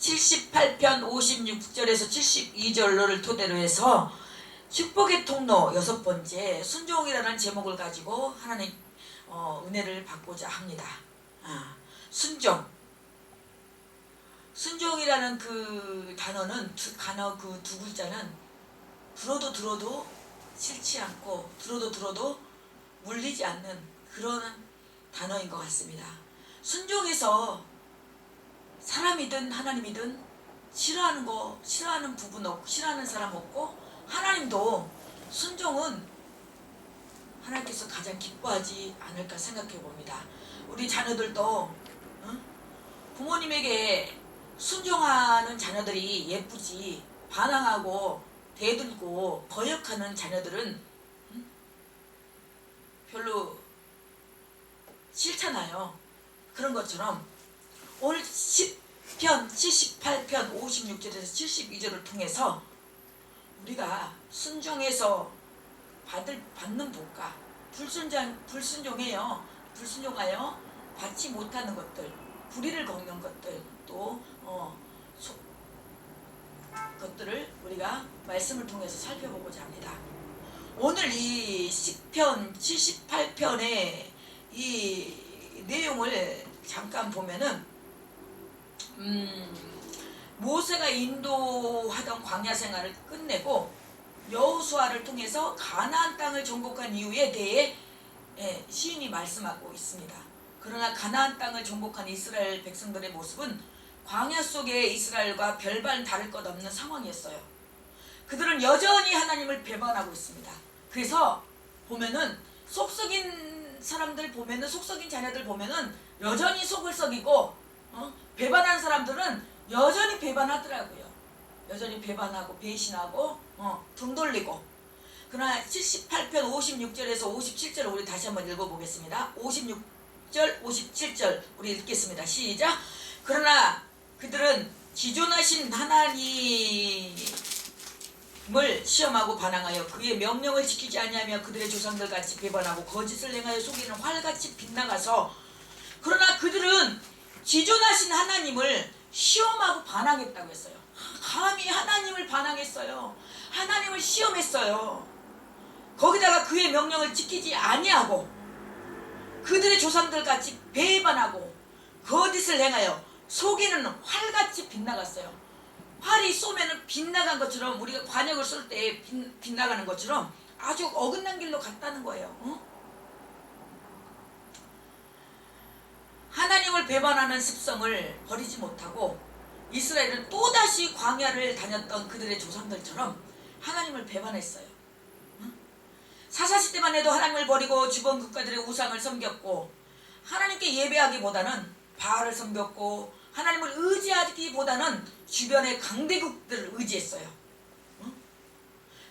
78편 56절에서 72절을 토대로 해서 축복의 통로 6번째 순종이라는 제목을 가지고 하나님 은혜를 받고자 합니다. 순종이라는 그 단어는 그 두 글자는 들어도 싫지 않고 들어도 물리지 않는 그런 단어인 것 같습니다. 순종에서 사람이든 하나님이든 싫어하는 부분 없고 싫어하는 사람 없고, 하나님도 순종은 하나님께서 가장 기뻐하지 않을까 생각해 봅니다. 우리 자녀들도 부모님에게 순종하는 자녀들이 예쁘지, 반항하고 대들고 거역하는 자녀들은 별로 싫잖아요. 그런 것처럼 오늘 10편 78편 56절에서 72절을 통해서 우리가 순종해서 받는 복과 불순종하여 받지 못하는 것들, 불의를 겪는 것들, 또 것들을 우리가 말씀을 통해서 살펴보고자 합니다. 오늘 이 10편 78편의 이 내용을 잠깐 보면은 모세가 인도하던 광야 생활을 끝내고 여호수아를 통해서 가나안 땅을 정복한 이유에 대해 시인이 말씀하고 있습니다. 그러나 가나안 땅을 정복한 이스라엘 백성들의 모습은 광야 속의 이스라엘과 별반 다를 것 없는 상황이었어요. 그들은 여전히 하나님을 배반하고 있습니다. 그래서 보면은 속썩인 사람들 보면은, 속썩인 자녀들 보면은 여전히 속을 썩이고 배반한 사람들은 여전히 배반하더라고요. 여전히 배반하고 배신하고 등 돌리고. 그러나 78편 56절에서 57절을 우리 다시 한번 읽어보겠습니다. 56절 57절 우리 읽겠습니다. 시작. 그러나 그들은 지존하신 하나님을 시험하고 반항하여 그의 명령을 지키지 아니하며 그들의 조상들 같이 배반하고 거짓을 행하여 속이는 활같이 빗나가서, 그러나 그들은 지존하신 하나님을 시험하고 반항했다고 했어요. 감히 하나님을 반항했어요. 하나님을 시험했어요. 거기다가 그의 명령을 지키지 아니하고 그들의 조상들 같이 배반하고 거짓을 행하여 속이는 활같이 빗나갔어요. 활이 쏘면은 빗나간 것처럼, 우리가 관역을 쏠 때 빗나가는 것처럼 아주 어긋난 길로 갔다는 거예요. 하나님을 배반하는 습성을 버리지 못하고 이스라엘은 또다시 광야를 다녔던 그들의 조상들처럼 하나님을 배반했어요. 사사시대만 해도 하나님을 버리고 주변 국가들의 우상을 섬겼고, 하나님께 예배하기보다는 바알을 섬겼고, 하나님을 의지하기보다는 주변의 강대국들을 의지했어요.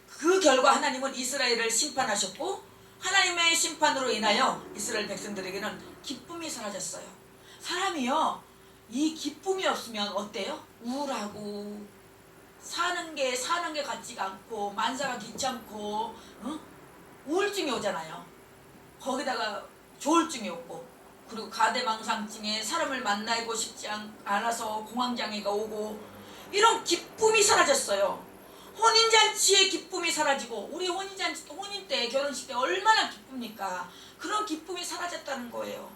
그 결과 하나님은 이스라엘을 심판하셨고, 하나님의 심판으로 인하여 이스라엘 백성들에게는 기쁨이 사라졌어요. 사람이요, 이 기쁨이 없으면 어때요? 우울하고 사는 게 같지가 않고 만사가 귀찮고 우울증이 오잖아요. 거기다가 조울증이 오고, 그리고 가대망상증에 사람을 만나고 싶지 않아서 공황장애가 오고, 이런 기쁨이 사라졌어요. 혼인잔치의 기쁨이 사라지고, 우리 혼인 때 결혼식 때 얼마나 기쁩니까? 그런 기쁨이 사라졌다는 거예요.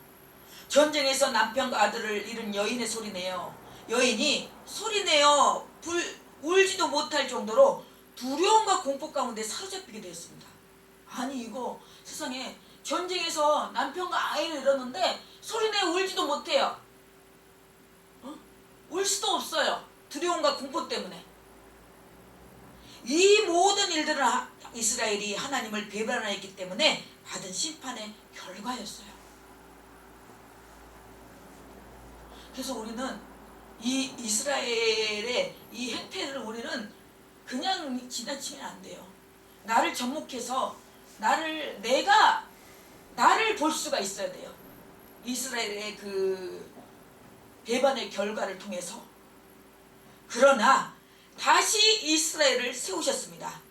전쟁에서 남편과 아들을 잃은 여인의 소리내요. 여인이 소리내어 울지도 못할 정도로 두려움과 공포 가운데 사로잡히게 되었습니다. 아니, 이거 세상에 전쟁에서 남편과 아이를 잃었는데 소리내어 울지도 못해요. 울 수도 없어요. 두려움과 공포 때문에. 이 모든 일들은 이스라엘이 하나님을 배반하였기 때문에 받은 심판의 결과였어요. 그래서 우리는 이 이스라엘의 이 행태를 우리는 그냥 지나치면 안 돼요. 나를 접목해서 나를 볼 수가 있어야 돼요. 이스라엘의 그 배반의 결과를 통해서. 그러나 다시 이스라엘을 세우셨습니다.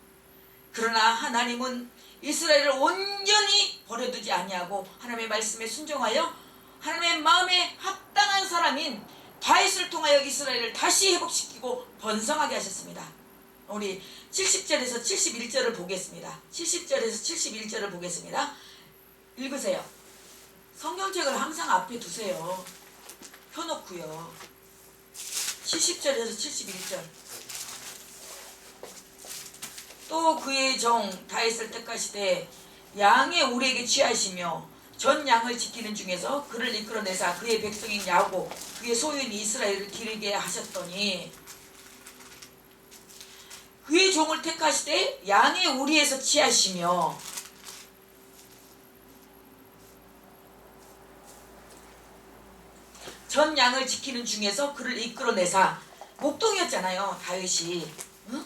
그러나 하나님은 이스라엘을 온전히 버려두지 아니하고 하나님의 말씀에 순종하여 하나님의 마음에 합당한 사람인 다윗을 통하여 이스라엘을 다시 회복시키고 번성하게 하셨습니다. 우리 70절에서 71절을 보겠습니다. 70절에서 71절을 보겠습니다. 읽으세요. 성경책을 항상 앞에 두세요. 펴놓고요. 70절에서 71절. 또 그의 정 다윗을 택하시되 양의 우리에게 취하시며 전 양을 지키는 중에서 그를 이끌어내사 그의 백성인 야곱 그의 소유인 이스라엘을 기르게 하셨더니 그의 종을 택하시되 양의 우리에서 취하시며 전 양을 지키는 중에서 그를 이끌어내사 목동이었잖아요. 다윗이 응?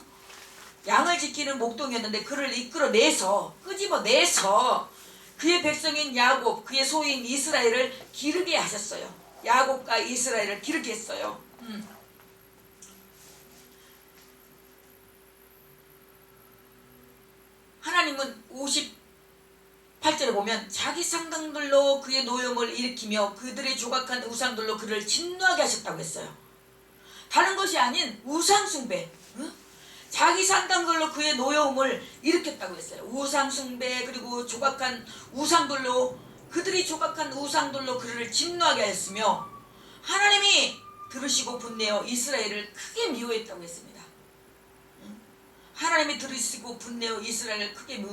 양을 지키는 목동이었는데 그를 이끌어내서 끄집어내서 그의 백성인 야곱 그의 소유인 이스라엘을 기르게 하셨어요. 야곱과 이스라엘을 기르게 했어요. 하나님은 58절에 보면 자기 상당들로 그의 노염을 일으키며 그들의 조각한 우상들로 그를 진노하게 하셨다고 했어요. 다른 것이 아닌 우상숭배, 자기 상당들로 그의 노여움을 일으켰다고 했어요. 우상숭배 그리고 조각한 우상들로 그들이 조각한 우상들로 그를 진노하게 하였으며 하나님이 들으시고 분내어 이스라엘을 크게 미워했다고 했습니다. 하나님이 들으시고 분내어 이스라엘을 크게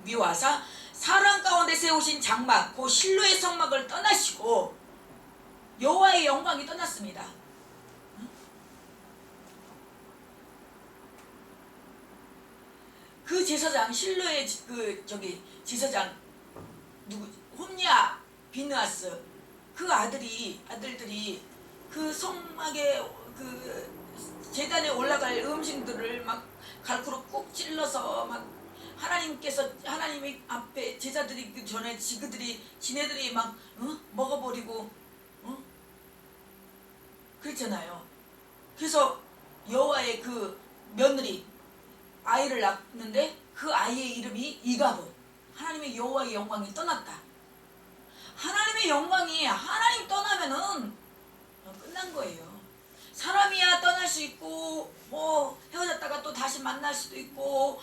미워하사 사람 가운데 세우신 장막 그 실로의 성막을 떠나시고 여호와의 영광이 떠났습니다. 그 제사장 실로의 제사장 누구 홈리아 비느하스 그 아들들이 그 성막에 그 제단에 올라갈 음식들을 막 갈구로 꾹 찔러서 막 하나님의 앞에 제자들이 그 전에 지네들이 막 먹어버리고 그랬잖아요. 그래서 여호와의 그 며느리 아이를 낳는데 그 아이의 이름이 이가봇. 하나님의 여호와의 영광이 떠났다. 하나님의 영광이 하나님 떠나면은 끝난 거예요. 사람이야 떠날 수 있고 뭐 헤어졌다가 또 다시 만날 수도 있고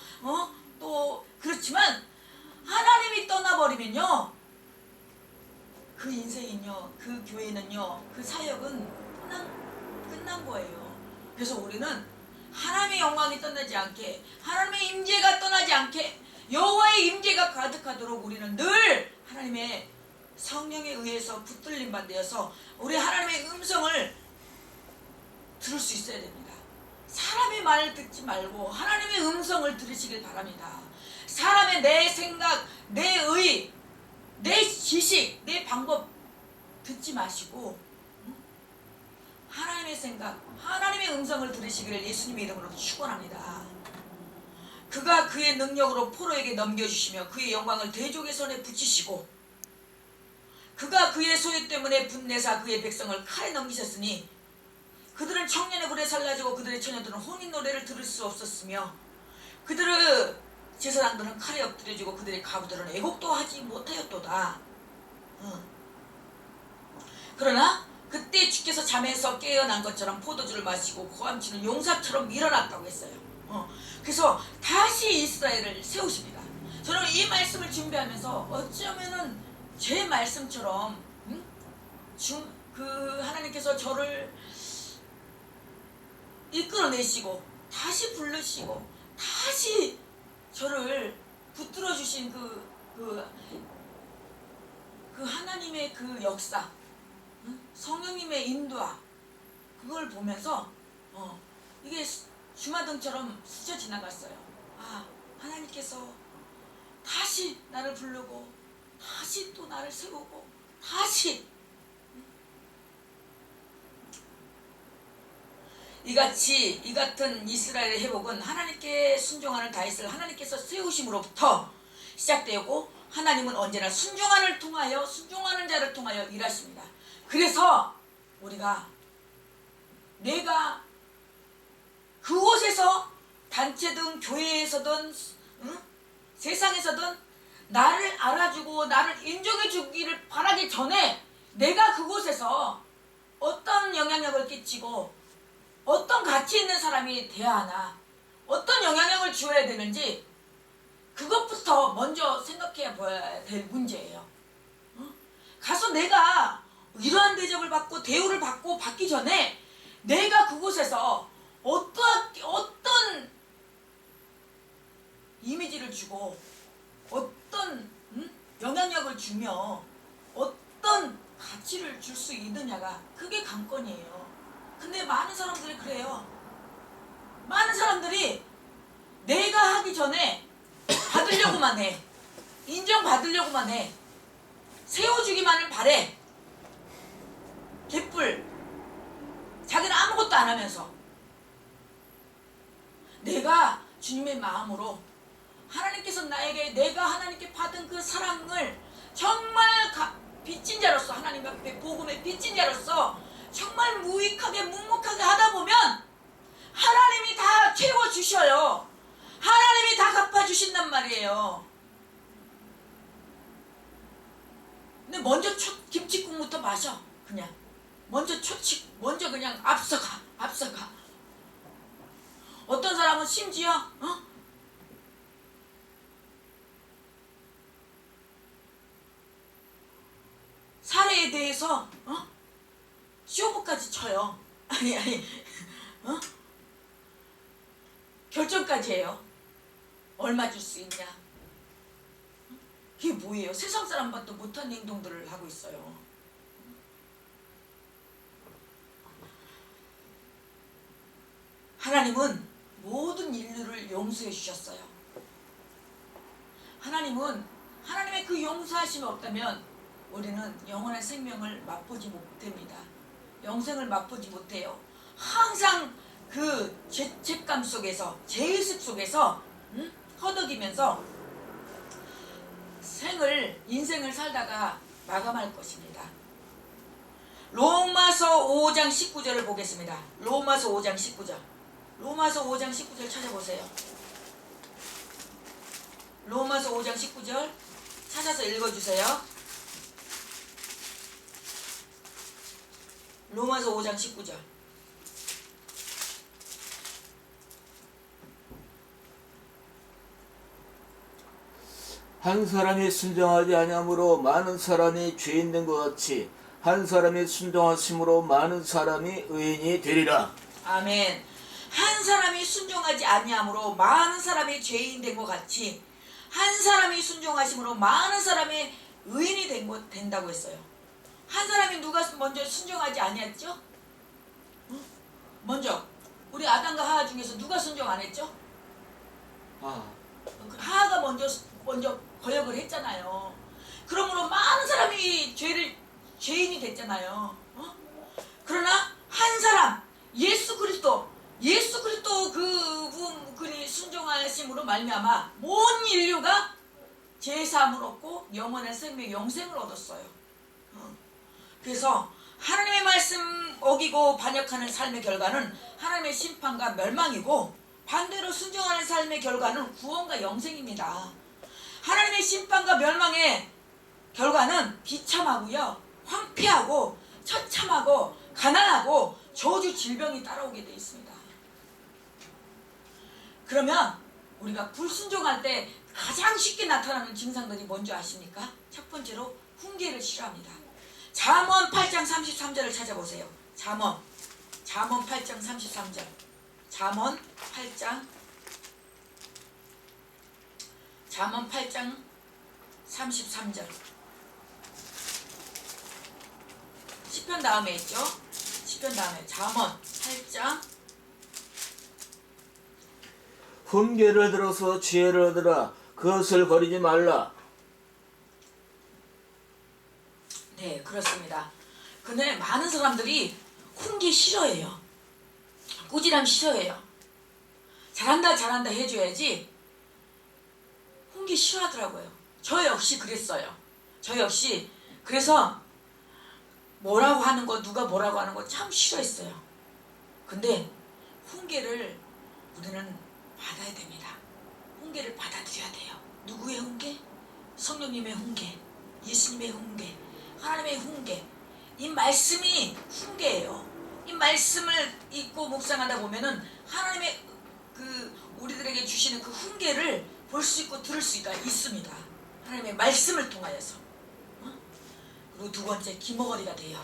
또 그렇지만 하나님이 떠나버리면요 그 인생은요 그 교회는요 그 사역은 끝난 거예요. 그래서 우리는 하나님의 영광이 떠나지 않게 하나님의 임재가 떠나지 않게 여호와의 임재가 가득하도록 우리는 늘 하나님의 성령에 의해서 붙들림 받되어서 우리 하나님의 음성을 들을 수 있어야 됩니다. 사람의 말을 듣지 말고 하나님의 음성을 들으시길 바랍니다. 사람의 내 생각, 내 의, 내 지식, 내 방법 듣지 마시고 하나님의 생각, 하나님의 음성을 들으시기를 예수님의 이름으로 축원합니다. 그가 그의 능력으로 포로에게 넘겨주시며 그의 영광을 대족의 손에 붙이시고 그가 그의 소유 때문에 분내사 그의 백성을 칼에 넘기셨으니 그들은 청년의 굴에 살라지고 그들의 처녀들은 혼인 노래를 들을 수 없었으며 그들의 제사장들은 칼에 엎드려지고 그들의 가부들은 애곡도 하지 못하였도다. 그러나 그때 주께서 잠에서 깨어난 것처럼 포도주를 마시고 고함치는 용사처럼 일어났다고 했어요. 그래서 다시 이스라엘을 세우십니다. 저는 이 말씀을 준비하면서 어쩌면은 제 말씀처럼 하나님께서 저를 이끌어내시고 다시 부르시고 다시 저를 붙들어 주신 그 하나님의 그 역사, 성령님의 인도와 그걸 보면서 이게 주마등처럼 스쳐 지나갔어요. 아, 하나님께서 다시 나를 부르고 다시 또 나를 세우고 다시 이 같은 이스라엘의 회복은 하나님께 순종하는 다윗을 하나님께서 세우심으로부터 시작되었고 하나님은 언제나 순종하는 자를 통하여 일하십니다. 그래서 내가 그곳에서 단체든 교회에서든 세상에서든 나를 알아주고 나를 인정해 주기를 바라기 전에 내가 그곳에서 어떤 영향력을 끼치고 어떤 가치 있는 사람이 돼야 하나, 어떤 영향력을 주어야 되는지 그것부터 먼저 생각해 봐야 될 문제예요. 가서 내가 이러한 대접을 받고 대우를 받고 받기 전에 내가 그곳에서 어떤 이미지를 주고 어떤 영향력을 주며 어떤 가치를 줄 수 있느냐가 그게 관건이에요. 근데 많은 사람들이 그래요. 많은 사람들이 내가 하기 전에 받으려고만 해. 인정받으려고만 해. 세워주기만을 바래. 개뿔. 자기는 아무것도 안 하면서. 내가 주님의 마음으로 하나님께서 나에게 내가 하나님께 받은 그 사랑을 정말 빚진 자로서 하나님 앞에 복음의 빚진 자로서 정말 무익하게 묵묵하게 하다 보면 하나님이 다 채워주셔요. 하나님이 다 갚아주신단 말이에요. 근데 먼저 김치국부터 마셔. 그냥 먼저 먼저 그냥 앞서가. 어떤 사람은 심지어 사례에 대해서 쇼부까지 쳐요. 아니 결정까지 해요. 얼마 줄 수 있냐. 그게 뭐예요? 세상 사람밖에 못한 행동들을 하고 있어요. 하나님은 모든 인류를 용서해 주셨어요. 하나님은 하나님의 그 용서하심이 없다면 우리는 영원한 생명을 맛보지 못합니다. 영생을 맛보지 못해요. 항상 그 죄책감 속에서 죄의식 속에서 허덕이면서 인생을 살다가 마감할 것입니다. 로마서 5장 19절을 보겠습니다. 로마서 5장 19절. 로마서 5장 19절 찾아보세요. 로마서 5장 19절 찾아서 읽어주세요. 로마서 5장 19절. 한 사람이 순종하지 아니함으로 많은 사람이 죄인 된 것 같이 한 사람이 순종하심으로 많은 사람이 의인이 되리라. 아멘. 한 사람이 순종하지 아니함으로 많은 사람이 죄인 된 것 같이 한 사람이 순종하심으로 많은 사람이 의인이 된다고 했어요. 한 사람이 누가 먼저 순종하지 아니했죠? 먼저 우리 아담과 하하 중에서 누가 순종 안 했죠? 하하가 먼저 거역을 했잖아요. 그러므로 많은 사람이 죄인이 됐잖아요. 그러나 한 사람 예수 그리스도 그분이 순종하심으로 말미암아 온 인류가 죄사함을 얻고 영원한 생명 영생을 얻었어요. 그래서 하나님의 말씀 어기고 반역하는 삶의 결과는 하나님의 심판과 멸망이고 반대로 순종하는 삶의 결과는 구원과 영생입니다. 하나님의 심판과 멸망의 결과는 비참하고요, 황폐하고 처참하고 가난하고 저주 질병이 따라오게 되어 있습니다. 그러면 우리가 불순종할 때 가장 쉽게 나타나는 증상들이 뭔지 아십니까? 첫 번째로 훈계를 싫어합니다. 잠언 8장 33절을 찾아보세요. 잠언 8장 33절. 잠언 8장 33절. 시편 다음에 있죠? 시편 다음에 잠언 8장. 훈계를 들어서 지혜를 얻으라. 그것을 버리지 말라. 네, 그렇습니다. 근데 많은 사람들이 훈계 싫어해요. 꾸지람 싫어해요. 잘한다 해줘야지 훈계 싫어하더라고요. 저 역시 그랬어요. 저 역시 그래서 뭐라고 하는 거, 누가 뭐라고 하는 거 참 싫어했어요. 근데 훈계를 우리는 받아야 됩니다. 훈계를 받아들여야 돼요. 누구의 훈계? 성령님의 훈계, 예수님의 훈계, 하나님의 훈계. 이 말씀이 훈계예요. 이 말씀을 읽고 묵상하다 보면은 하나님의 우리들에게 주시는 그 훈계를 볼 수 있고 들을 수가 있습니다. 하나님의 말씀을 통하여서. 그리고 두 번째, 기머거리가 돼요.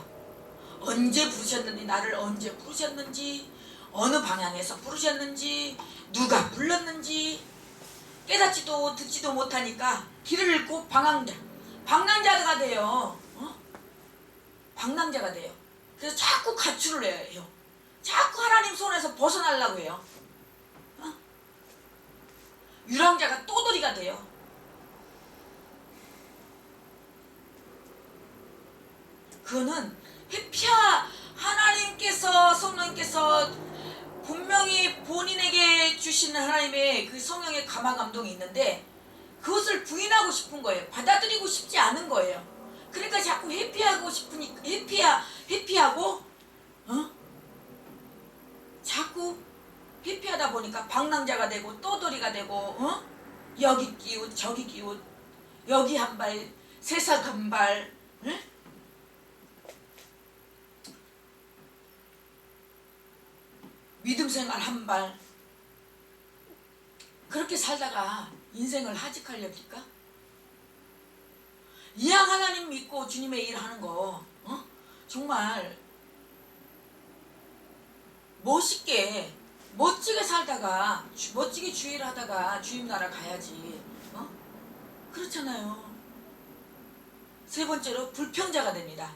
언제 부르셨는지, 나를 언제 부르셨는지, 어느 방향에서 부르셨는지, 누가 불렀는지 깨닫지도 듣지도 못하니까 길을 잃고 방랑자가 돼요. 방랑자가 돼요. 그래서 자꾸 가출을 해요. 자꾸 하나님 손에서 벗어나려고 해요. 유랑자가 또돌이가 돼요. 그거는 하나님께서, 성령님께서 분명히 본인에게 주시는 하나님의 그 성령의 감화 감동이 있는데 그것을 부인하고 싶은 거예요. 받아들이고 싶지 않은 거예요. 그러니까 자꾸 회피하고 싶으니까 회피하고 자꾸 회피하다 보니까 방랑자가 되고 떠돌이가 되고 여기 끼웃 저기 끼웃, 여기 한 발 세상 한 발, 믿음 생활 한 발, 그렇게 살다가 인생을 하직하렵니까? 이왕 하나님 믿고 주님의 일 하는 거 정말 멋지게 살다가 멋지게 주의를 하다가 주님 나라 가야지. 그렇잖아요. 세 번째로 불평자가 됩니다.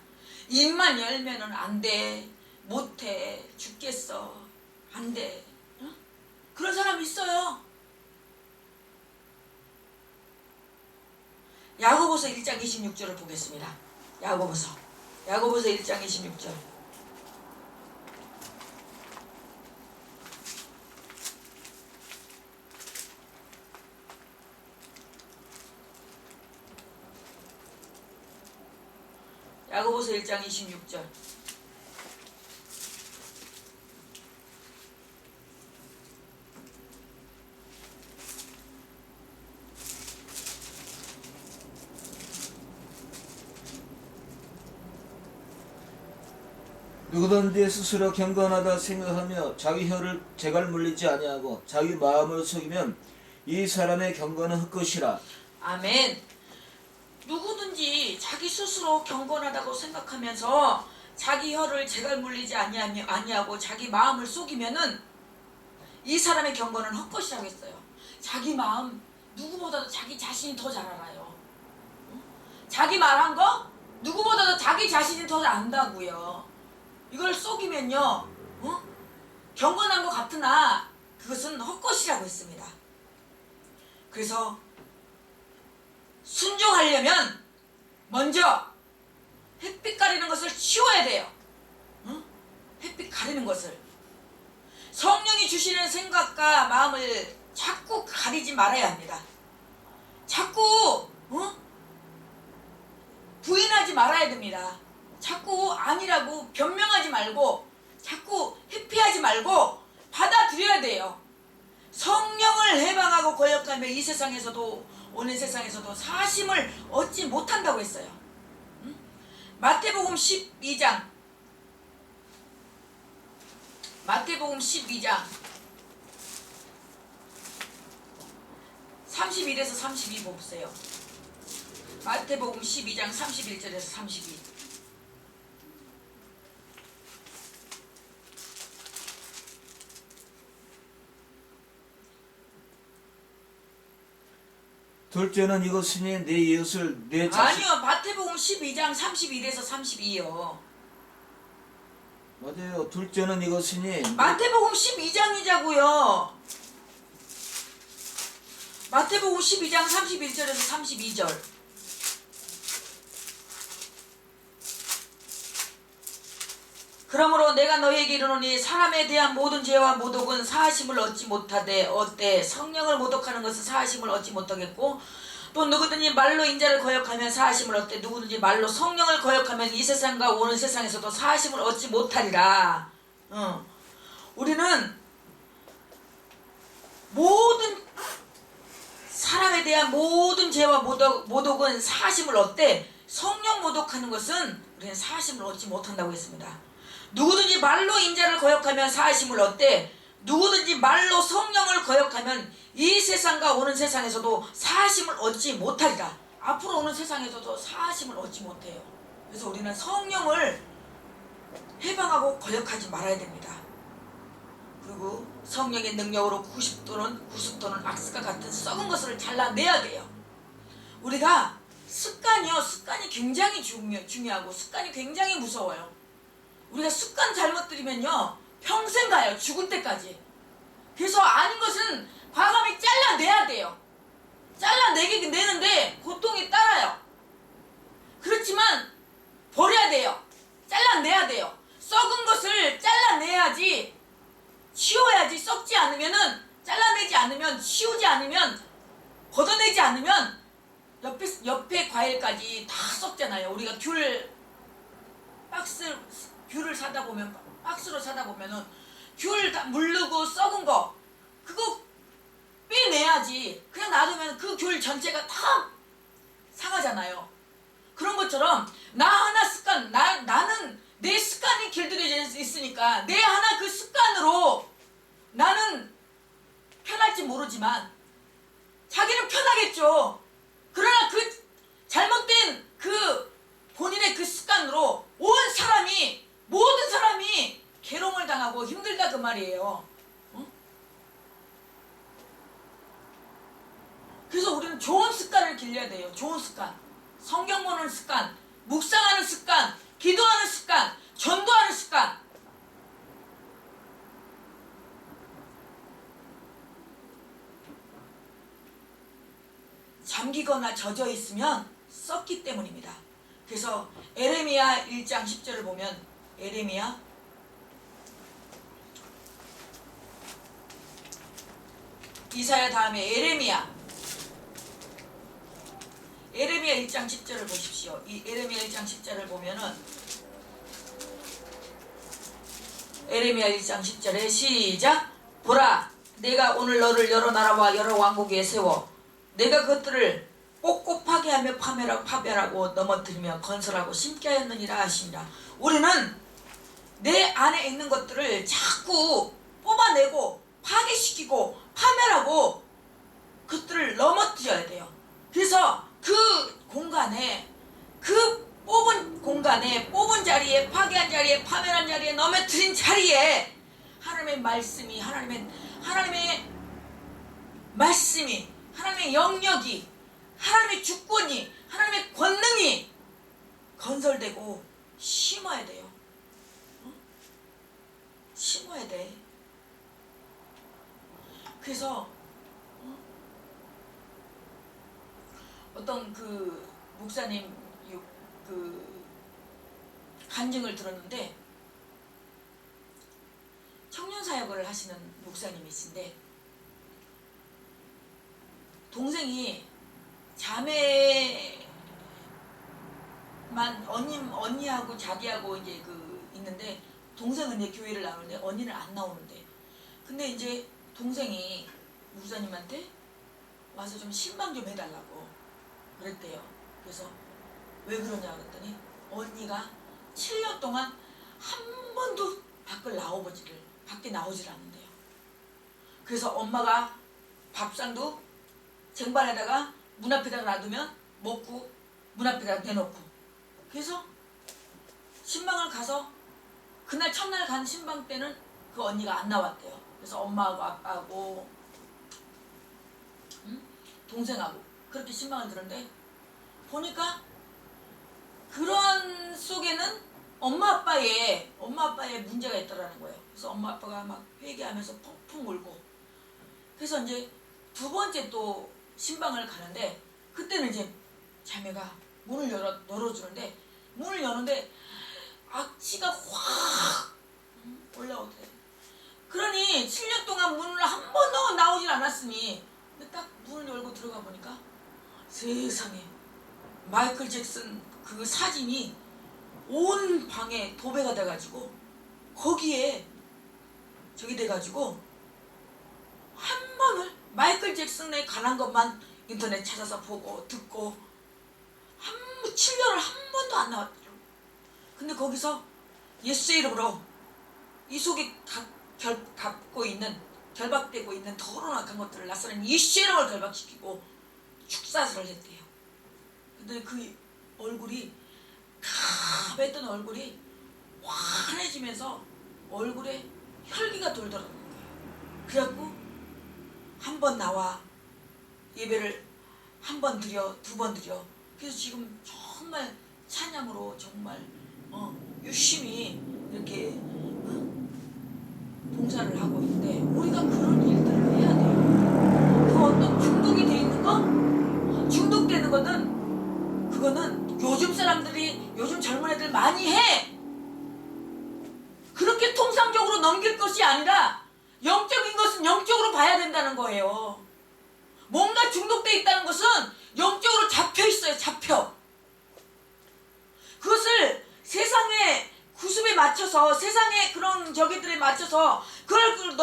입만 열면은 안 돼, 못해, 죽겠어, 안 돼. 그런 사람 있어요. 야고보서 1장 26절을 보겠습니다. 야고보서 1장 26절. 야고보서 1장 26절. 누구든지 스스로 경건하다 생각하며 자기 혀를 재갈 물리지 아니하고 자기 마음을 속이면 이 사람의 경건은 헛것이라. 아멘. 누구든지 자기 스스로 경건하다고 생각하면서 자기 혀를 재갈 물리지 아니하고 자기 마음을 속이면은 이 사람의 경건은 헛것이라고 했어요. 자기 마음 누구보다도 자기 자신이 더 잘 알아요. 자기 말한 거 누구보다도 자기 자신이 더 안다고요. 이걸 속이면요, 경건한 것 같으나 그것은 헛것이라고 했습니다. 그래서 순종하려면 먼저 햇빛 가리는 것을 치워야 돼요. 햇빛 가리는 것을. 성령이 주시는 생각과 마음을 자꾸 가리지 말아야 합니다. 자꾸 부인하지 말아야 됩니다. 자꾸 아니라고 변명하지 말고 자꾸 회피하지 말고 받아들여야 돼요. 성령을 해방하고 거역하며 이 세상에서도 오는 세상에서도 사심을 얻지 못한다고 했어요. 마태복음 12장 31에서 32 보세요. 마태복음 12장 31절에서 32. 둘째는 이것이니 내 이웃을 내 자식. 아니요, 마태복음 12장 31에서 32요. 맞아요. 둘째는 이것이니 마태복음 12장이자고요. 마태복음 12장 31절에서 32절. 그러므로 내가 너희에게 이르노니 사람에 대한 모든 죄와 모독은 사하심을 얻지 못하되 어때 성령을 모독하는 것은 사하심을 얻지 못하겠고 또 누구든지 말로 인자를 거역하면 사하심을 얻되 누구든지 말로 성령을 거역하면 이 세상과 오는 세상에서도 사하심을 얻지 못하리라. 우리는 모든 사람에 대한 모든 죄와 모독은 사하심을 얻되 성령 모독하는 것은 우리는 사심을 얻지 못한다고 했습니다. 누구든지 말로 인자를 거역하면 사심을 얻되 누구든지 말로 성령을 거역하면 이 세상과 오는 세상에서도 사심을 얻지 못하리라. 앞으로 오는 세상에서도 사심을 얻지 못해요. 그래서 우리는 성령을 해방하고 거역하지 말아야 됩니다. 그리고 성령의 능력으로 90도는 악습과 같은 썩은 것을 잘라내야 돼요. 우리가 습관이 굉장히 중요하고 습관이 굉장히 무서워요. 우리가 습관 잘못 들이면요 평생 가요. 죽을 때까지. 그래서 아닌 것은 과감히 잘라내야 돼요. 내는데 고통이 따라요. 그렇지만 버려야 돼요. 잘라내야 돼요. 썩은 것을 잘라내야지, 치워야지. 썩지 않으면은, 잘라내지 않으면, 치우지 않으면, 걷어내지 않으면 옆에 과일까지 다 썩잖아요. 우리가 귤을 사다 보면, 박스로 사다 보면은 귤 다 물르고 썩은 거 그거 빼내야지. 그냥 놔두면 그 귤 전체가 다 상하잖아요. 그런 것처럼 나는 내 습관이 길들여져 있으니까 내 하나 그 습관으로 나는 편할지 모르지만 자기는 편하겠죠. 그러나 그 잘못된 그 본인의 그 습관으로 모든 사람이 괴로움을 당하고 힘들다 그 말이에요. 응? 그래서 우리는 좋은 습관을 길러야 돼요. 좋은 습관. 성경 보는 습관, 묵상하는 습관, 기도하는 습관, 전도하는 습관. 잠기거나 젖어 있으면 썩기 때문입니다. 그래서 에레미야 1장 10절을 보면 에레미야 이사야 다음에 에레미야 1장 10절을 보십시오. 이 에레미야 1장 10절을 보면은 에레미야 1장 10절에 시작. 보라, 내가 오늘 너를 여러 나라와 여러 왕국에 세워 내가 그것들을 꼿꼿하게 하며 파멸하고 넘어뜨리며 건설하고 심게 하였느니라 하시니라. 우리는 내 안에 있는 것들을 자꾸 뽑아내고 파괴시키고 파멸하고 그것들을 넘어뜨려야 돼요. 그래서 그 공간에, 그 뽑은 자리에, 파괴한 자리에, 파멸한 자리에, 넘어뜨린 자리에 하나님의 말씀이, 하나님의 말씀이, 하나님의 영역이, 하나님의 주권이, 하나님의 권능이 건설되고 심어야 돼요. 심어야 돼. 그래서 어떤 그 목사님 그 간증을 들었는데, 청년사역을 하시는 목사님이신데 동생이 자매만 언니하고 자기하고 이제 그 있는데, 동생은 이제 교회를 나오는데 언니는 안 나오는데, 근데 이제 동생이 목사님한테 와서 좀 신방 좀 해달라고 그랬대요. 그래서 왜 그러냐 그랬더니 언니가 7년 동안 한 번도 밖에 나오질 않는데요. 그래서 엄마가 밥상도 쟁반에다가 문 앞에다가 놔두면 먹고 문 앞에다가 내놓고, 그래서 신방을 가서 그날 첫날 간 신방 때는 그 언니가 안 나왔대요. 그래서 엄마하고 아빠하고 동생하고 그렇게 신방을 들었는데, 보니까 그런 속에는 엄마 아빠의 문제가 있더라는 거예요. 그래서 엄마 아빠가 막 회개하면서 펑펑 울고, 그래서 이제 두 번째 또 신방을 가는데, 그때는 이제 자매가 문을 열어주는데, 문을 여는데 악취가 확 올라오더래. 그러니 7년 동안 문을 한 번도 나오질 않았으니, 근데 딱 문을 열고 들어가 보니까 세상에 마이클 잭슨 그 사진이 온 방에 도배가 돼가지고 거기에 저기 돼가지고 한 번을 마이클 잭슨에 관한 것만 인터넷 찾아서 보고 듣고 7년을 한 번도 안 나왔더라고. 근데 거기서 예수의 이름으로 이 속에 갖고 있는 결박되고 있는 더러운 악한 것들을 나사렛 예수의 이름을 결박시키고 축사를 했대요. 근데 그 얼굴이 가했던 얼굴이 환해지면서 얼굴에 혈기가 돌더라는 거예요. 그래갖고 한 번 나와 예배를 한 번 드려, 두 번 드려. 그래서 지금 정말 찬양으로 정말 열심히 이렇게 봉사를 하고 있는데 우리가 그런 일들을 해야 돼요. 그 어떤 중독이 돼 있는 거? 중독되는 거는 그거는 요즘 사람들이 요즘 젊은 애들 많이 해. 그렇게 통상적으로 넘길 것이 아니라 영적인 것은 영적으로 봐야 된다는 거예요. 뭔가 중독돼 있다는 것은 영적으로 잡혀 있어요. 잡혀. 그것을 세상의 구습에 맞춰서 세상의 그런 저기들에 맞춰서 그걸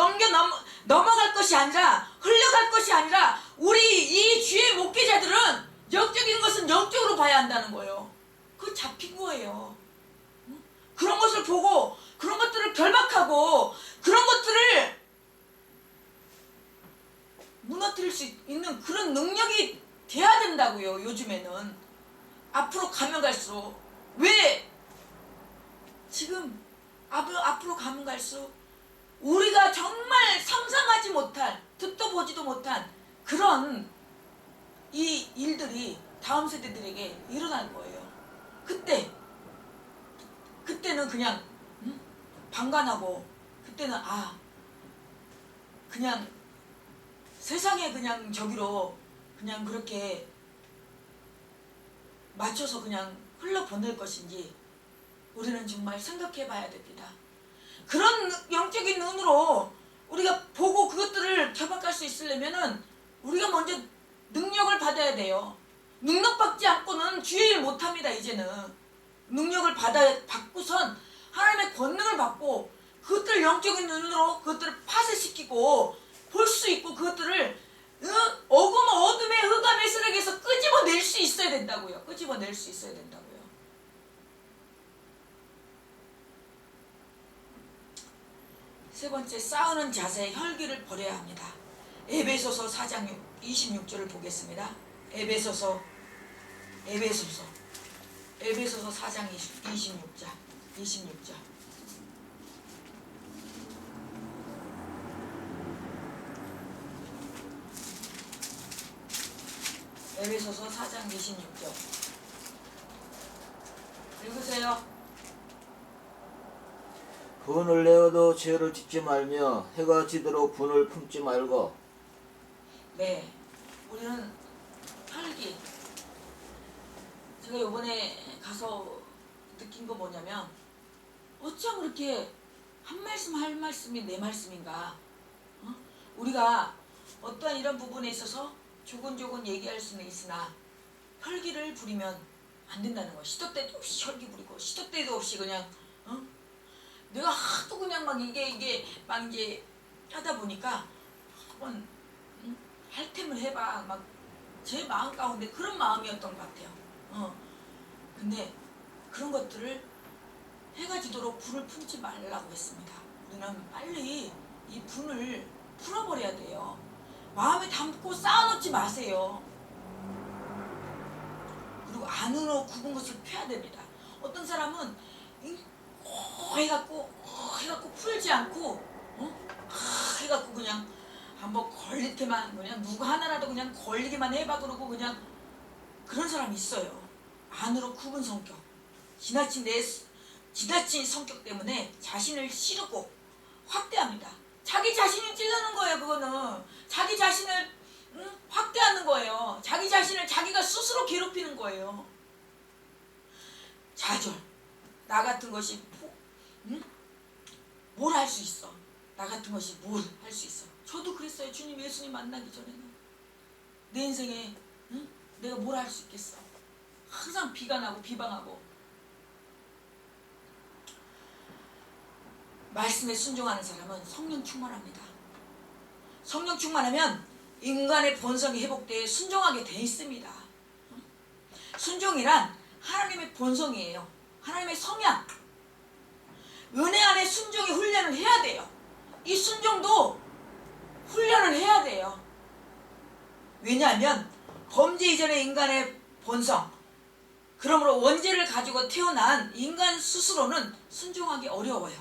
넘어갈 것이 아니라 흘러갈 것이 아니라 우리 이 주의 목회자들은 영적인 것은 영적으로 봐야 한다는 거예요. 그거 잡힌 거예요. 그런 것을 보고 그런 것들을 결박하고 그런 것들을 무너뜨릴 수 있는 그런 능력이 돼야 된다고요. 요즘에는 앞으로 가면 갈수록 왜 지금 앞으로 가면 갈수록 우리가 정말 상상하지 못할 듣도 보지도 못한 그런 이 일들이 다음 세대들에게 일어날 거예요. 그때는 그냥 방관하고 그때는 그냥 세상에 그냥 저기로 그냥 그렇게 맞춰서 그냥 흘러보낼 것인지 우리는 정말 생각해 봐야 됩니다. 그런 영적인 눈으로 우리가 보고 그것들을 결박할 수 있으려면은 우리가 먼저 능력을 받아야 돼요. 능력받지 않고는 주의 일 못합니다. 이제는 능력을 받고선 하나님의 권능을 받고 그것들을 영적인 눈으로 그것들을 파쇄시키고 볼 수 있고 그것들을 어둠의 흑암의 쓰레기에서 끄집어낼 수 있어야 된다고요. 끄집어낼 수 있어야 된다고요. 세 번째, 싸우는 자세의 혈기를 버려야 합니다. 에베소서 4장 26절을 보겠습니다. 에베소서 4장 26절. 에베소서 4장 26절. 읽으세요. 분을 내어도 죄를 짓지 말며 해가 지도록 분을 품지 말고. 네, 우리는 혈기. 제가 이번에 가서 느낀 거 뭐냐면 어쩜 그렇게 한 말씀 할 말씀이 내 말씀인가. 우리가 어떠한 이런 부분에 있어서 조곤조곤 얘기할 수는 있으나 혈기를 부리면 안 된다는 거야. 시도 때도 없이 혈기 부리고 시도 때도 없이 그냥 내가 하도 그냥 막 이게 막 이제 하다 보니까 한번 할 템을 해봐 막 제 마음 가운데 그런 마음이었던 것 같아요. 근데 그런 것들을 해가 지도록 불을 품지 말라고 했습니다. 우리는 빨리 이 분을 풀어버려야 돼요. 마음에 담고 쌓아놓지 마세요. 그리고 안으로 굽은 것을 펴야 됩니다. 어떤 사람은 해갖고 풀지 않고 해갖고 그냥 한번 걸리게만 그냥 누구 하나라도 그냥 걸리게만 해봐 그러고 그냥 그런 사람이 있어요. 안으로 굽은 성격, 지나친 성격 때문에 자신을 찌르고 확대합니다. 자기 자신을 찌르는 거예요. 그거는 자기 자신을 확대하는 거예요. 자기 자신을 자기가 스스로 괴롭히는 거예요. 좌절. 나 같은 것이 뭘 할 수 있어. 나 같은 것이 뭘 할 수 있어. 저도 그랬어요. 주님 예수님 만나기 전에는 내 인생에 내가 뭘 할 수 있겠어. 항상 비관하고 비방하고. 말씀에 순종하는 사람은 성령 충만합니다. 성령 충만하면 인간의 본성이 회복되어 순종하게 돼 있습니다. 순종이란 하나님의 본성이에요. 하나님의 성향, 은혜 안에 순종의 훈련을 해야 돼요. 이 순종도 훈련을 해야 돼요. 왜냐하면 범죄 이전의 인간의 본성, 그러므로 원죄를 가지고 태어난 인간 스스로는 순종하기 어려워요.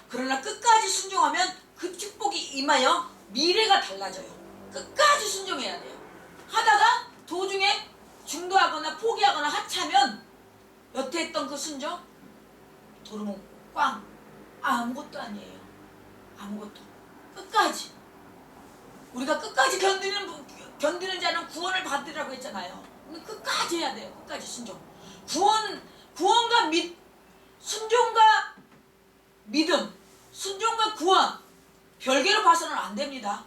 그러나 끝까지 순종하면 그 축복이 임하여 미래가 달라져요. 끝까지 순종해야 돼요. 하다가 도중에 중도하거나 포기하거나 하차하면 여태 했던 그 순종 도루묵 꽝, 아무것도 아니에요. 아무것도. 끝까지. 우리가 끝까지 견디는 자는 구원을 받으라고 했잖아요. 끝까지 해야 돼요. 끝까지 순종. 구원과 순종과 믿음, 순종과 구원 별개로 봐서는 안 됩니다.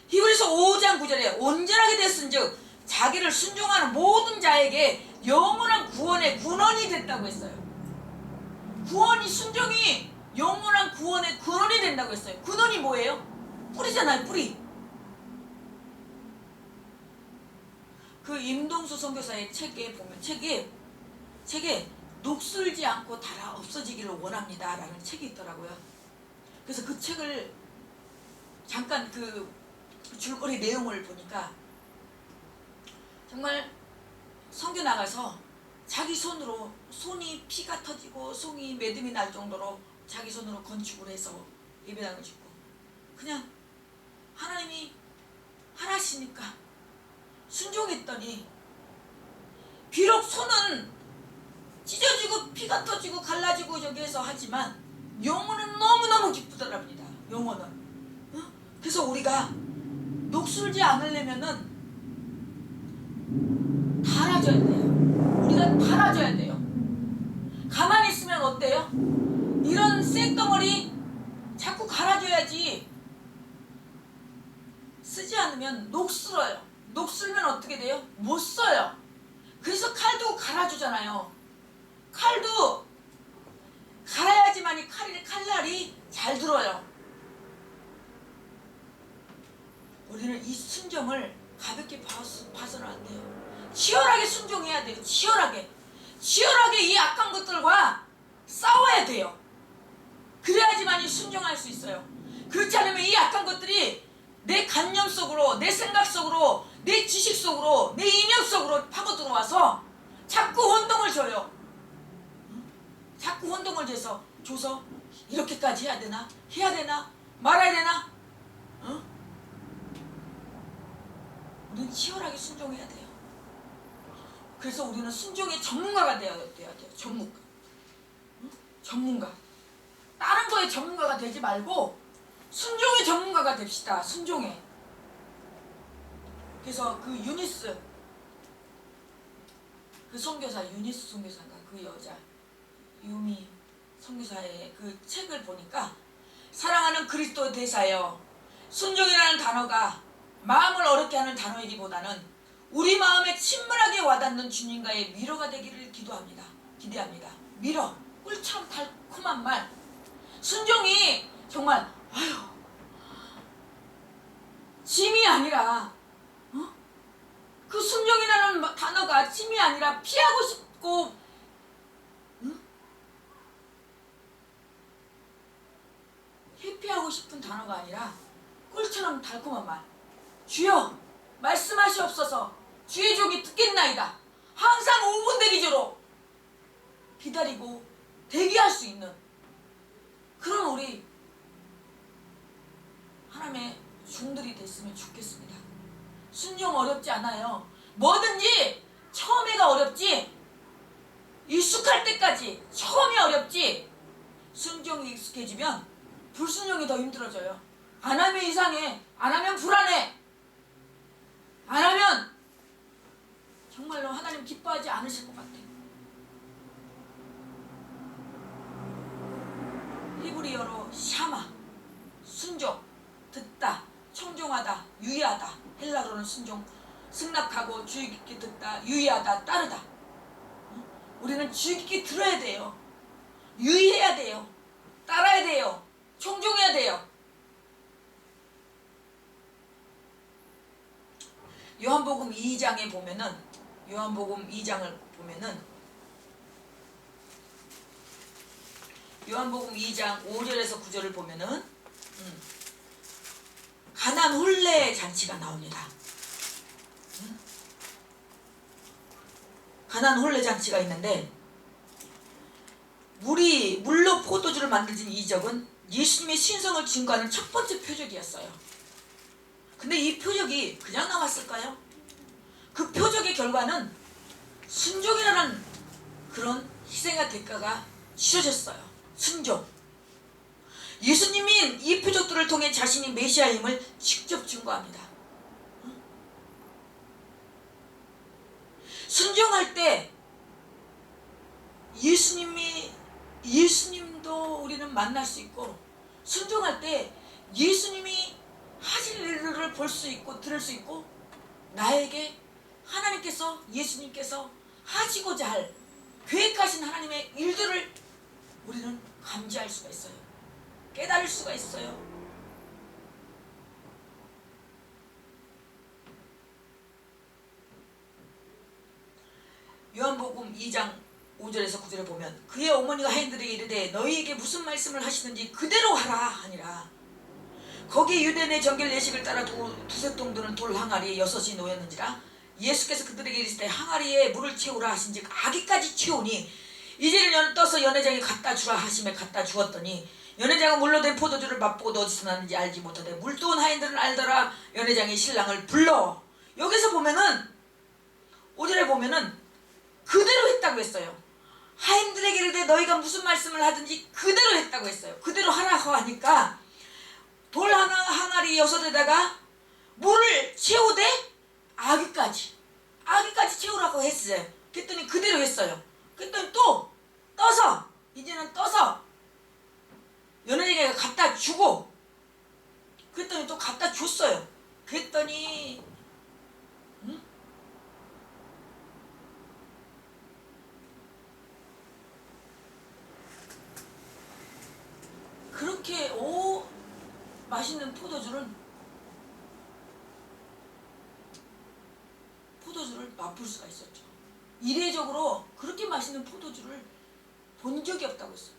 히브리서 5장 9절에 온전하게 됐은즉 자기를 순종하는 모든 자에게 영원한 구원의 근원이 됐다고 했어요. 구원이, 순종이 영원한 구원의 근원이 된다고 했어요. 근원이 뭐예요? 뿌리잖아요. 뿌리. 그 임동수 선교사의 책에 보면 책에 녹슬지 않고 닳아 없어지기를 원합니다 라는 책이 있더라고요. 그래서 그 책을 잠깐 그 줄거리 내용을 보니까 정말 선교 나가서 자기 손으로, 손이 피가 터지고 손이 매듭이 날 정도로 자기 손으로 건축을 해서 예배당을 짓고 그냥 하나님이 하나시니까 순종했더니 비록 손은 찢어지고 피가 터지고 갈라지고 저기해서 하지만 영혼은 너무너무 기쁘더랍니다. 영혼은. 그래서 우리가 녹슬지 않으려면은 달아져야 돼요. 우리가 달아져야 돼요. 가만히 있으면 어때요? 이런 쇳덩어리 자꾸 갈아줘야지. 쓰지 않으면 녹슬어요. 녹슬면 어떻게 돼요? 못 써요. 그래서 칼도 갈아주잖아요. 칼도 갈아야지만이 칼날이 잘 들어요. 우리는 이 순종을 가볍게 봐서는 안 돼요. 치열하게 순종해야 돼요. 치열하게 이 악한 것들과 싸워야 돼요. 그래야지만이 순종할 수 있어요. 그렇지 않으면 이 악한 것들이 내 관념 속으로, 내 생각 속으로, 내 지식 속으로, 내 인연 속으로 파고 들어와서 자꾸 혼동을 줘요. 자꾸 혼동을 줘서 이렇게까지 해야 되나? 말아야 되나? 우리는 치열하게 순종해야 돼요. 그래서 우리는 순종의 전문가가 돼야 돼요. 전문가. 다른 거에 전문가가 되지 말고 순종의 전문가가 됩시다. 순종에. 그래서 그 유니스, 그 선교사, 유니스 선교사인가, 그 여자 유미 선교사의 그 책을 보니까 사랑하는 그리스도 대사여, 순종이라는 단어가 마음을 어렵게 하는 단어이기보다는 우리 마음에 친밀하게 와닿는 주님과의 미로가 되기를 기대합니다. 미로, 꿀처럼 달콤한 말. 순종이 정말 짐이 아니라 그 순종이라는 단어가 짐이 아니라 피하고 싶고 회피하고 싶은 단어가 아니라 꿀처럼 달콤한 말. 주여 말씀하시옵소서. 주의 종이 듣겠나이다. 항상 5분 대기조로 기다리고 대기할 수 있는 그런 우리 하나님의 종들이 됐으면 좋겠습니다. 순종 어렵지 않아요. 뭐든지 처음에가 어렵지 익숙할 때까지 처음이 어렵지 순종이 익숙해지면 불순종이 더 힘들어져요. 안 하면 이상해. 안 하면 불안해. 안 하면 정말로 하나님 기뻐하지 않으실 것 같아요. 히브리어로 샤마, 순종, 듣다, 청종하다, 유의하다. 헬라어로는 순종, 승낙하고 주의 깊게 듣다, 유의하다, 따르다. 우리는 주의 깊게 들어야 돼요. 유의해야 돼요. 따라야 돼요. 청종해야 돼요. 요한복음 2장을 보면은 요한복음 2장 5절에서 9절을 보면은 가난 혼례 잔치가 나옵니다. 가난 혼례 잔치가 있는데 물로 포도주를 만들어진 이적은 예수님의 신성을 증거하는 첫 번째 표적이었어요. 근데 이 표적이 그냥 나왔을까요? 그 표적의 결과는 순종이라는 그런 희생의 대가가 치러졌어요. 순종. 예수님이 이 표적들을 통해 자신이 메시아임을 직접 증거합니다. 순종할 때 예수님도 우리는 만날 수 있고, 순종할 때 예수님이 하실 일들을 볼 수 있고 들을 수 있고, 나에게 하나님께서 예수님께서 하시고자 할 계획하신 하나님의 일들을 우리는 감지할 수가 있어요. 깨달을 수가 있어요. 요한복음 2장 5절에서 9절에 보면 그의 어머니가 하인들에게 이르되 너희에게 무슨 말씀을 하시는지 그대로 하라 하니라. 거기 유대인의 정결 예식을 따라 두세 통 드는 돌 항아리에 6이 놓였는지라. 예수께서 그들에게 이르시되 항아리에 물을 채우라 하신즉 아기까지 채우니 이제는 떠서 연회장에 갖다 주라 하심에 갖다 주었더니 연회장은 물로 된 포도주를 맛보고도 어디서 났는지 알지 못하되 물도온 하인들은 알더라. 연회장이 신랑을 불러. 여기서 보면은 5절에 보면은 그대로 했다고 했어요. 하인들에게 이르되 너희가 무슨 말씀을 하든지 그대로 했다고 했어요. 그대로 하라고 하니까 돌 항아리 6에다가 물을 채우되 아기까지 채우라고 했어요. 그랬더니 그대로 했어요. 그랬더니 또 떠서 이제는 떠서 연예인에게 갖다 주고, 그랬더니 또 갖다 줬어요. 그랬더니 그렇게 맛있는 포도주를 맛볼 수가 있었죠. 이례적으로 그렇게 맛있는 포도주를 본 적이 없다고 했어요.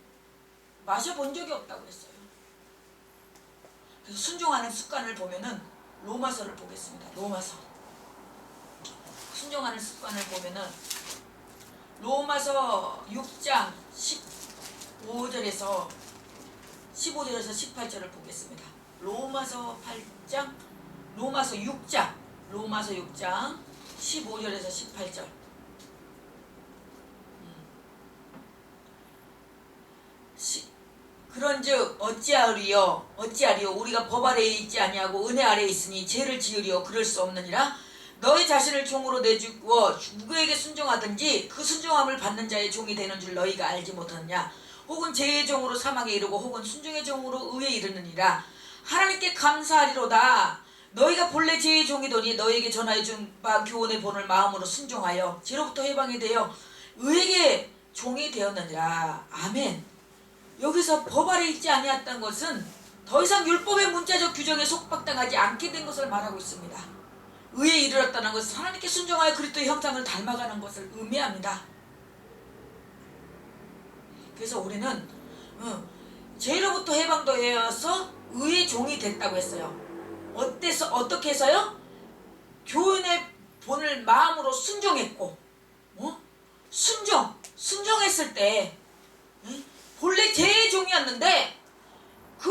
마셔본 적이 없다고 했어요. 그래서 순종하는 습관을 보면은 로마서를 보겠습니다. 로마서. 순종하는 습관을 보면은 로마서 6장 15절에서 18절을 보겠습니다. 로마서 6장 15절에서 18절. 그런즉 어찌하리요 우리가 법 아래에 있지 아니하고 은혜 아래에 있으니 죄를 지으리요 그럴 수 없느니라. 너희 자신을 종으로 내주어 누구에게 순종하든지 그 순종함을 받는 자의 종이 되는 줄 너희가 알지 못하느냐. 혹은 죄의 종으로 사망에 이르고 혹은 순종의 종으로 의에 이르느니라. 하나님께 감사하리로다. 너희가 본래 죄의 종이더니 너희에게 전하여 준 바 교훈의 본을 마음으로 순종하여 죄로부터 해방이 되어 의에게 종이 되었느니라. 아멘. 여기서 법 아래 있지 아니했던 것은 더 이상 율법의 문자적 규정에 속박당하지 않게 된 것을 말하고 있습니다. 의에 이르렀다는 것은 하나님께 순종하여 그리스도의 형상을 닮아가는 것을 의미합니다. 그래서 우리는 죄로부터 해방도 되어서 의의 종이 됐다고 했어요. 어떻게 해서요? 교훈의 본을 마음으로 순종했고, 순종했을 때 본래 죄의 종이었는데 그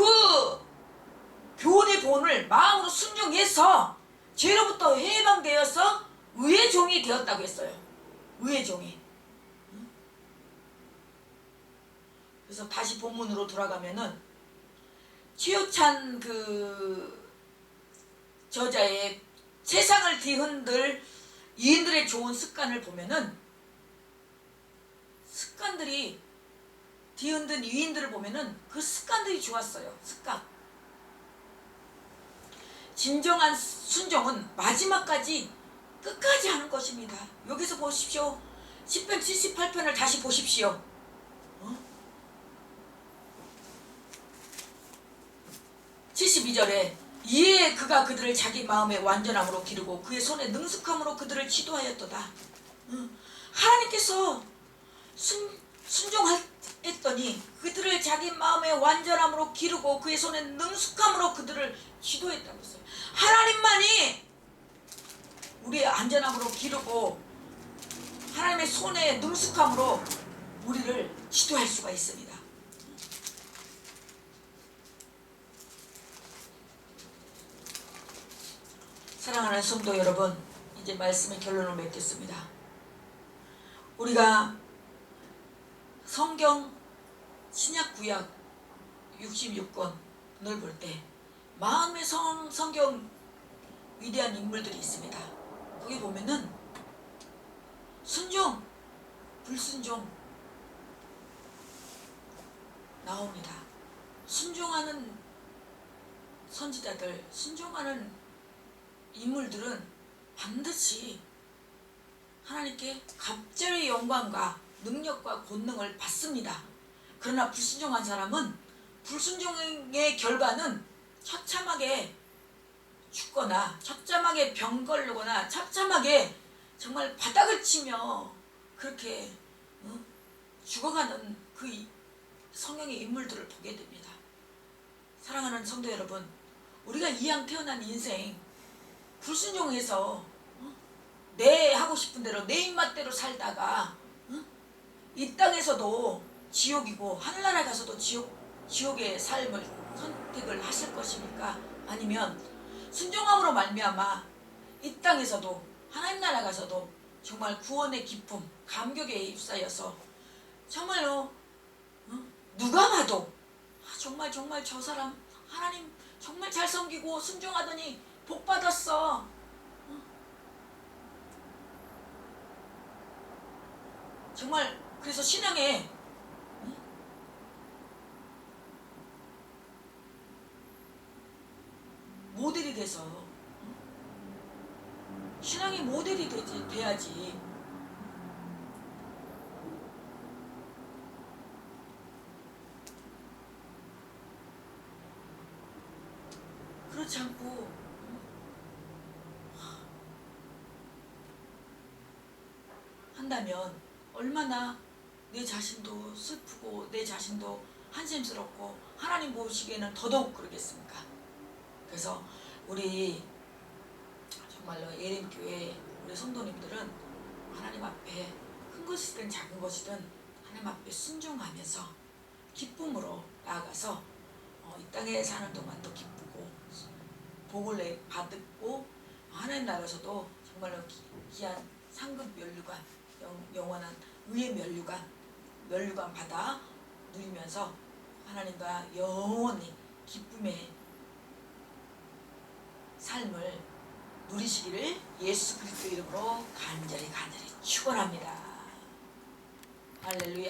교훈의 본을 마음으로 순종해서 죄로부터 해방되어서 의의 종이 되었다고 했어요. 의의 종이. 그래서 다시 본문으로 돌아가면은 최우찬 그 저자의 세상을 뒤흔들 이인들의 좋은 습관을 보면은, 습관들이 뒤흔든 위인들을 보면은 그 습관들이 좋았어요. 습관. 진정한 순종은 마지막까지 끝까지 하는 것입니다. 여기서 보십시오. 10편 78편을 다시 보십시오. 72절에 이에 그가 그들을 자기 마음의 완전함으로 기르고 그의 손의 능숙함으로 그들을 지도하였도다. 하나님께서 순종했더니 그들을 자기 마음의 완전함으로 기르고 그의 손의 능숙함으로 그들을 지도했다고 했어요. 하나님만이 우리의 안전함으로 기르고 하나님의 손의 능숙함으로 우리를 지도할 수가 있습니다. 사랑하는 성도 여러분, 이제 말씀의 결론을 맺겠습니다. 우리가 성경 신약 구약 66권을 볼 때 마음의 성경 위대한 인물들이 있습니다. 거기 보면은 순종, 불순종 나옵니다. 순종하는 선지자들, 순종하는 인물들은 반드시 하나님께 갑절의 영광과 능력과 권능을 받습니다. 그러나 불순종한 사람은 불순종의 결과는 처참하게 죽거나 처참하게 병 걸리거나 처참하게 정말 바닥을 치며 그렇게 죽어가는 그 성경의 인물들을 보게 됩니다. 사랑하는 성도 여러분, 우리가 이왕 태어난 인생 불순종해서 내 하고 싶은 대로 내 입맛대로 살다가 이 땅에서도 지옥이고 하늘나라 가서도 지옥의 삶을 선택을 하실 것입니까? 아니면 순종함으로 말미암아 이 땅에서도 하나님 나라 가서도 정말 구원의 기쁨, 감격에 휩싸여서 정말로 누가 봐도 정말 저 사람 하나님 정말 잘 섬기고 순종하더니 복 받았어. 정말 그래서 신앙에 모델이 돼서 신앙의 모델이 돼야지. 그렇지 않고 한다면 얼마나 내 자신도 슬프고 내 자신도 한심스럽고 하나님 보시기에는 더더욱 그러겠습니까? 그래서 우리 정말로 예림교회 우리 성도님들은 하나님 앞에 큰 것이든 작은 것이든 하나님 앞에 순종하면서 기쁨으로 나아가서 이 땅에 사는 동안도 기쁘고 복을 받고 하나님 나라에서도 정말로 귀한 상급 면류관, 영원한 의의 면류관 받아 누리면서 하나님과 영원히 기쁨의 삶을 누리시기를 예수 그리스도 이름으로 간절히 축원합니다. 할렐루야.